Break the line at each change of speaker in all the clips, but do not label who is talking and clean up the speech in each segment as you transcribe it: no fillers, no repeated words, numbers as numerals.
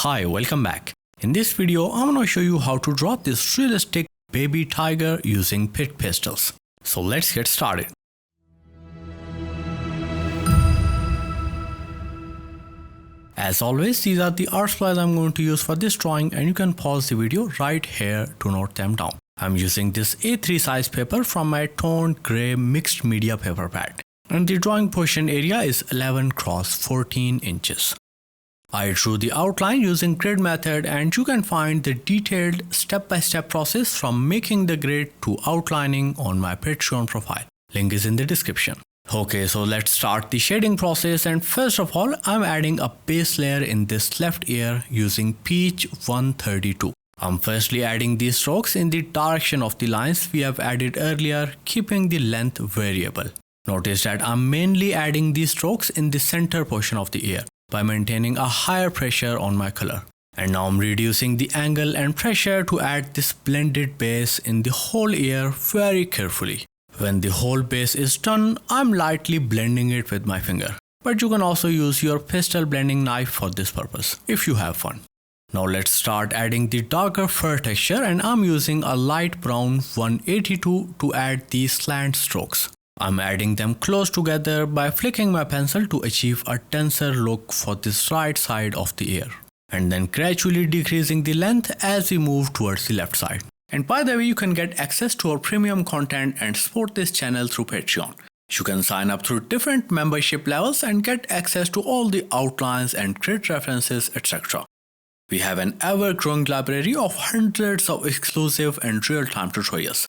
Hi, welcome back. In this video, I'm going to show you how to draw this realistic baby tiger using pit pastels. So let's get started. As always, these are the art supplies I'm going to use for this drawing, and you can pause the video right here to note them down. I'm using this A3 size paper from my toned gray mixed media paper pad, and the drawing portion area is 11 x 14 inches. I drew the outline using grid method, and you can find the detailed step-by-step process from making the grid to outlining on my Patreon profile. Link is in the description. Okay, so let's start the shading process, and first of all, I'm adding a base layer in this left ear using Peach 132. I'm firstly adding these strokes in the direction of the lines we have added earlier, keeping the length variable. Notice that I'm mainly adding these strokes in the center portion of the ear by maintaining a higher pressure on my color. And now I'm reducing the angle and pressure to add this blended base in the whole ear very carefully. When the whole base is done, I'm lightly blending it with my finger. But you can also use your pastel blending knife for this purpose, if you have fun. Now let's start adding the darker fur texture, and I'm using a light brown 182 to add these slant strokes. I'm adding them close together by flicking my pencil to achieve a denser look for this right side of the ear, and then gradually decreasing the length as we move towards the left side. And by the way, you can get access to our premium content and support this channel through Patreon. You can sign up through different membership levels and get access to all the outlines and grid references, etc. We have an ever-growing library of hundreds of exclusive and real-time tutorials.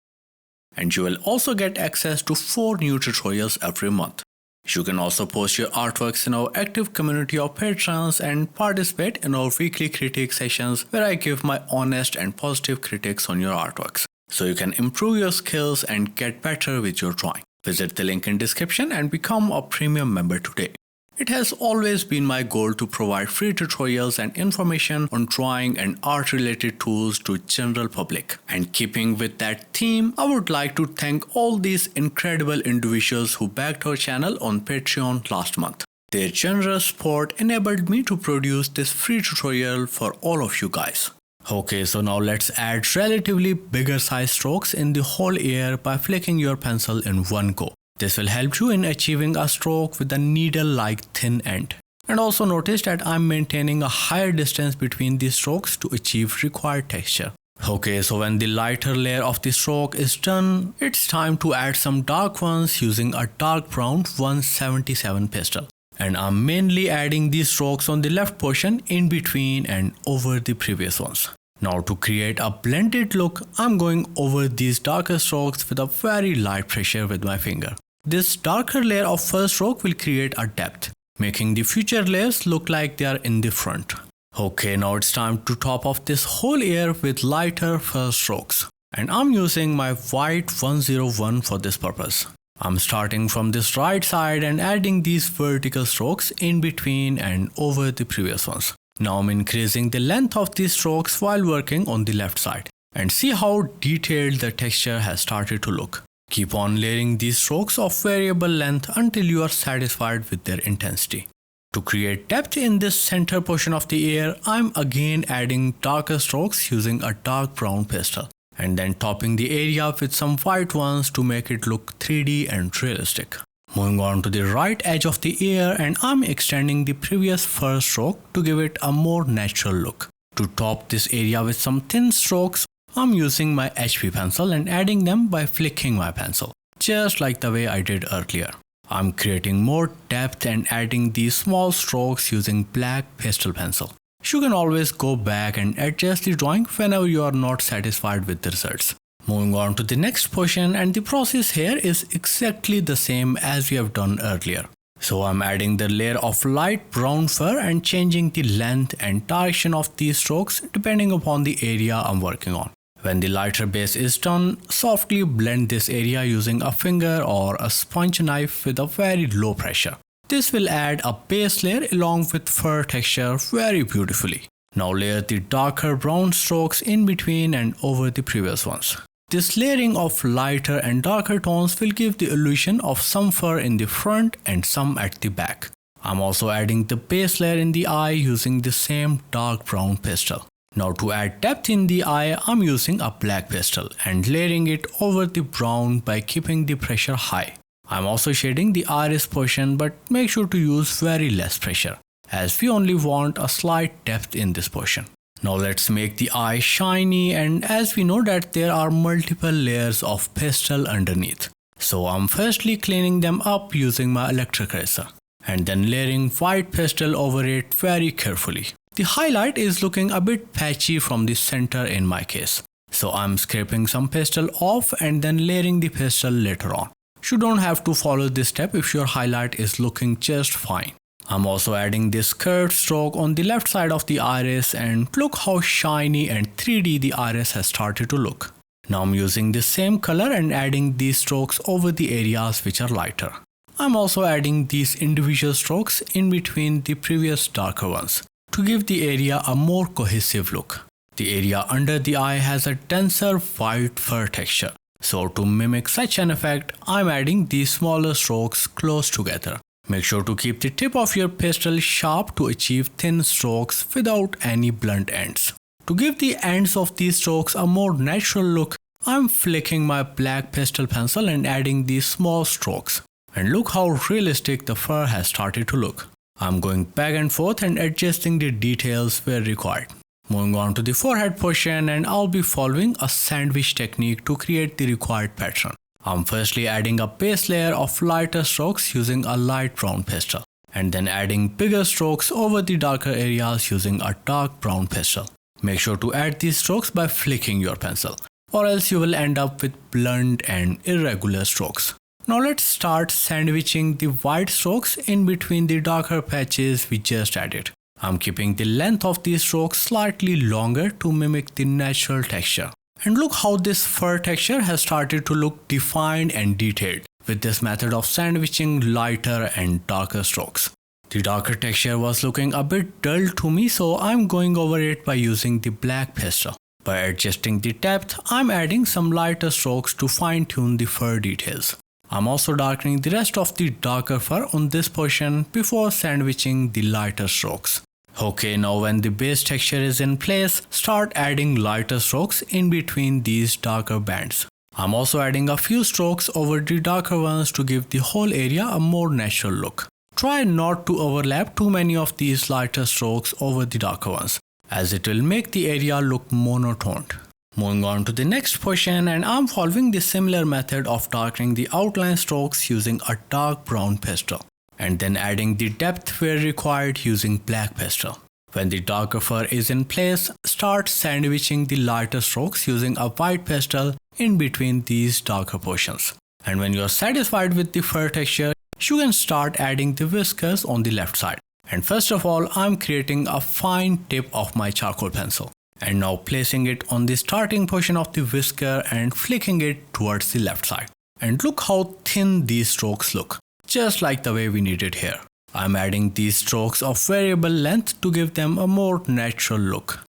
And you will also get access to 4 new tutorials every month. You can also post your artworks in our active community of patrons and participate in our weekly critique sessions where I give my honest and positive critiques on your artworks, so you can improve your skills and get better with your drawing. Visit the link in description and become a premium member today. It has always been my goal to provide free tutorials and information on drawing and art related tools to general public. And keeping with that theme, I would like to thank all these incredible individuals who backed our channel on Patreon last month. Their generous support enabled me to produce this free tutorial for all of you guys. Okay, so now let's add relatively bigger size strokes in the whole ear by flicking your pencil in one go. This will help you in achieving a stroke with a needle-like thin end. And also notice that I'm maintaining a higher distance between these strokes to achieve required texture. Okay, so when the lighter layer of the stroke is done, it's time to add some dark ones using a dark brown 177 pastel. And I'm mainly adding these strokes on the left portion in between and over the previous ones. Now to create a blended look, I'm going over these darker strokes with a very light pressure with my finger. This darker layer of first stroke will create a depth, making the future layers look like they are in the front. Okay, now it's time to top off this whole ear with lighter first strokes. And I'm using my white 101 for this purpose. I'm starting from this right side and adding these vertical strokes in between and over the previous ones. Now I'm increasing the length of these strokes while working on the left side. And see how detailed the texture has started to look. Keep on layering these strokes of variable length until you are satisfied with their intensity. To create depth in this center portion of the ear, I'm again adding darker strokes using a dark brown pastel, and then topping the area with some white ones to make it look 3D and realistic. Moving on to the right edge of the ear, and I'm extending the previous first stroke to give it a more natural look. To top this area with some thin strokes, I'm using my HP pencil and adding them by flicking my pencil, just like the way I did earlier. I'm creating more depth and adding these small strokes using black pastel pencil. You can always go back and adjust the drawing whenever you are not satisfied with the results. Moving on to the next portion, and the process here is exactly the same as we have done earlier. So I'm adding the layer of light brown fur and changing the length and direction of these strokes depending upon the area I'm working on. When the lighter base is done, softly blend this area using a finger or a sponge knife with a very low pressure. This will add a base layer along with fur texture very beautifully. Now layer the darker brown strokes in between and over the previous ones. This layering of lighter and darker tones will give the illusion of some fur in the front and some at the back. I'm also adding the base layer in the eye using the same dark brown pastel. Now to add depth in the eye, I'm using a black pastel and layering it over the brown by keeping the pressure high. I'm also shading the iris portion, but make sure to use very less pressure, as we only want a slight depth in this portion. Now let's make the eye shiny, and as we know that there are multiple layers of pastel underneath. So I'm firstly cleaning them up using my electric eraser and then layering white pastel over it very carefully. The highlight is looking a bit patchy from the center in my case. So I'm scraping some pastel off and then layering the pastel later on. You don't have to follow this step if your highlight is looking just fine. I'm also adding this curved stroke on the left side of the iris, and look how shiny and 3D the iris has started to look. Now I'm using the same color and adding these strokes over the areas which are lighter. I'm also adding these individual strokes in between the previous darker ones to give the area a more cohesive look. The area under the eye has a denser white fur texture. So to mimic such an effect, I'm adding these smaller strokes close together. Make sure to keep the tip of your pastel sharp to achieve thin strokes without any blunt ends. To give the ends of these strokes a more natural look, I'm flicking my black pastel pencil and adding these small strokes. And look how realistic the fur has started to look. I'm going back and forth and adjusting the details where required. Moving on to the forehead portion, and I'll be following a sandwich technique to create the required pattern. I'm firstly adding a base layer of lighter strokes using a light brown pastel, and then adding bigger strokes over the darker areas using a dark brown pastel. Make sure to add these strokes by flicking your pencil, or else you will end up with blunt and irregular strokes. Now let's start sandwiching the white strokes in between the darker patches we just added. I'm keeping the length of these strokes slightly longer to mimic the natural texture. And look how this fur texture has started to look defined and detailed with this method of sandwiching lighter and darker strokes. The darker texture was looking a bit dull to me, so I'm going over it by using the black pastel. By adjusting the depth, I'm adding some lighter strokes to fine-tune the fur details. I'm also darkening the rest of the darker fur on this portion before sandwiching the lighter strokes. Okay, now when the base texture is in place, start adding lighter strokes in between these darker bands. I'm also adding a few strokes over the darker ones to give the whole area a more natural look. Try not to overlap too many of these lighter strokes over the darker ones, as it will make the area look monotoned. Moving on to the next portion, and I'm following the similar method of darkening the outline strokes using a dark brown pastel, and then adding the depth where required using black pastel. When the darker fur is in place, start sandwiching the lighter strokes using a white pastel in between these darker portions. And when you're satisfied with the fur texture, you can start adding the whiskers on the left side. And first of all, I'm creating a fine tip of my charcoal pencil, and now placing it on the starting portion of the whisker and flicking it towards the left side. And look how thin these strokes look, just like the way we need it here. I'm adding these strokes of variable length to give them a more natural look.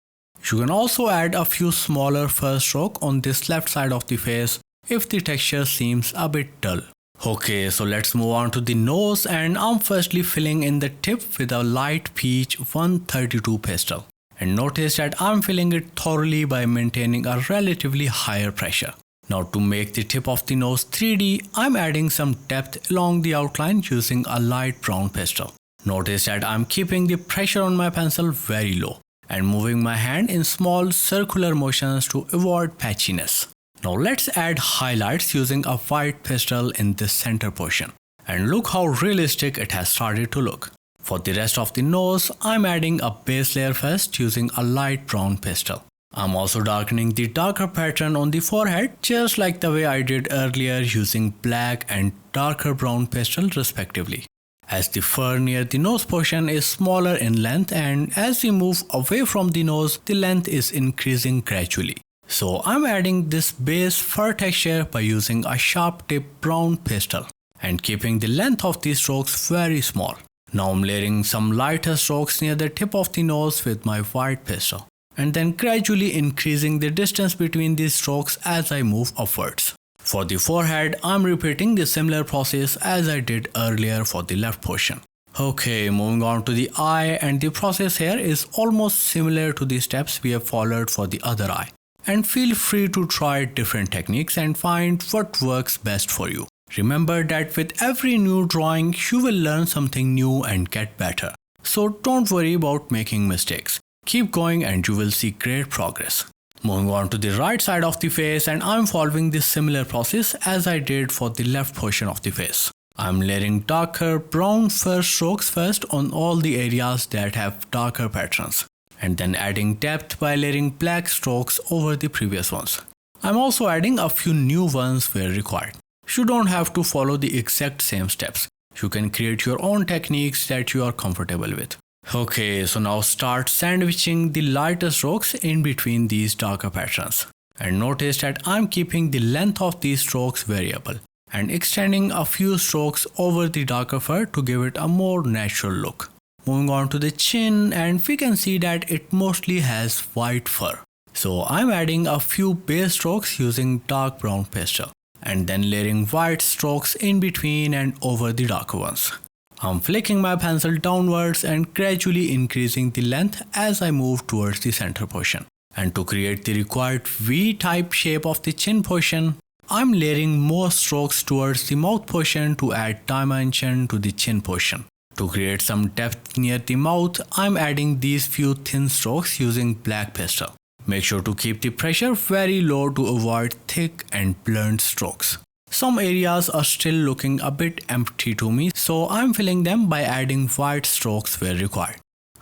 You can also add a few smaller fur strokes on this left side of the face if the texture seems a bit dull. Okay, so let's move on to the nose, and I'm firstly filling in the tip with a light peach 132 pastel. And notice that I'm filling it thoroughly by maintaining a relatively higher pressure. Now to make the tip of the nose 3D, I'm adding some depth along the outline using a light brown pastel. Notice that I'm keeping the pressure on my pencil very low and moving my hand in small circular motions to avoid patchiness. Now let's add highlights using a white pastel in this center portion. And look how realistic it has started to look. For the rest of the nose, I'm adding a base layer first using a light brown pastel. I'm also darkening the darker pattern on the forehead just like the way I did earlier using black and darker brown pastel respectively. As the fur near the nose portion is smaller in length, and as we move away from the nose, the length is increasing gradually. So I'm adding this base fur texture by using a sharp tip brown pastel and keeping the length of these strokes very small. Now I'm layering some lighter strokes near the tip of the nose with my white pastel, and then gradually increasing the distance between these strokes as I move upwards. For the forehead, I'm repeating the similar process as I did earlier for the left portion. Okay, moving on to the eye, and the process here is almost similar to the steps we have followed for the other eye. And feel free to try different techniques and find what works best for you. Remember that with every new drawing, you will learn something new and get better. So don't worry about making mistakes. Keep going and you will see great progress. Moving on to the right side of the face, and I'm following this similar process as I did for the left portion of the face. I'm layering darker brown fur strokes first on all the areas that have darker patterns, and then adding depth by layering black strokes over the previous ones. I'm also adding a few new ones where required. You don't have to follow the exact same steps. You can create your own techniques that you are comfortable with. Okay, so now start sandwiching the lighter strokes in between these darker patterns. And notice that I'm keeping the length of these strokes variable and extending a few strokes over the darker fur to give it a more natural look. Moving on to the chin, and we can see that it mostly has white fur. So I'm adding a few base strokes using dark brown pastel and then layering white strokes in between and over the darker ones. I'm flicking my pencil downwards and gradually increasing the length as I move towards the center portion. And to create the required V-type shape of the chin portion, I'm layering more strokes towards the mouth portion to add dimension to the chin portion. To create some depth near the mouth, I'm adding these few thin strokes using black pastel. Make sure to keep the pressure very low to avoid thick and blunt strokes. Some areas are still looking a bit empty to me, so I'm filling them by adding white strokes where required.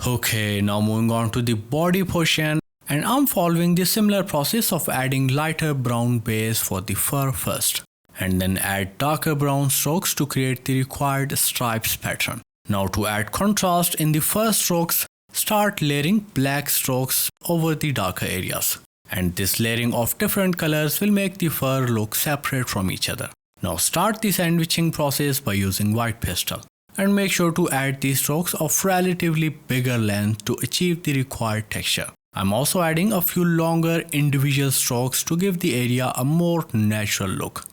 Okay, now moving on to the body portion, and I'm following the similar process of adding lighter brown base for the fur first, and then add darker brown strokes to create the required stripes pattern. Now to add contrast in the fur strokes, start layering black strokes over the darker areas. And this layering of different colors will make the fur look separate from each other. Now start the sandwiching process by using white pastel and make sure to add these strokes of relatively bigger length to achieve the required texture. I'm also adding a few longer individual strokes to give the area a more natural look.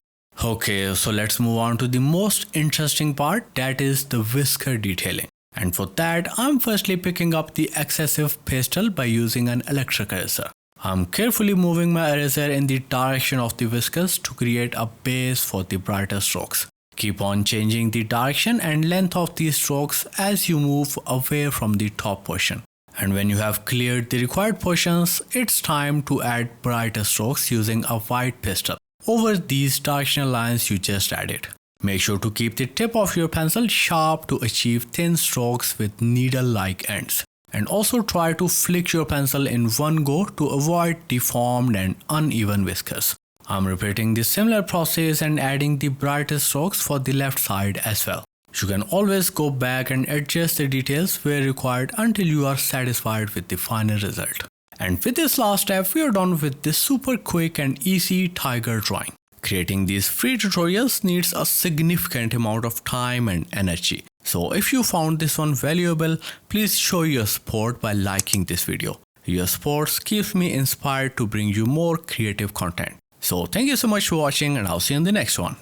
Okay, so let's move on to the most interesting part, that is the whisker detailing. And for that, I'm firstly picking up the excessive pastel by using an electric eraser. I'm carefully moving my eraser in the direction of the whiskers to create a base for the brighter strokes. Keep on changing the direction and length of these strokes as you move away from the top portion. And when you have cleared the required portions, it's time to add brighter strokes using a white pastel over these directional lines you just added. Make sure to keep the tip of your pencil sharp to achieve thin strokes with needle-like ends. And also try to flick your pencil in one go to avoid deformed and uneven whiskers. I'm repeating this similar process and adding the brighter strokes for the left side as well. You can always go back and adjust the details where required until you are satisfied with the final result. And with this last step, we are done with this super quick and easy tiger drawing. Creating these free tutorials needs a significant amount of time and energy. So if you found this one valuable, please show your support by liking this video. Your support keeps me inspired to bring you more creative content. So thank you so much for watching, and I'll see you in the next one.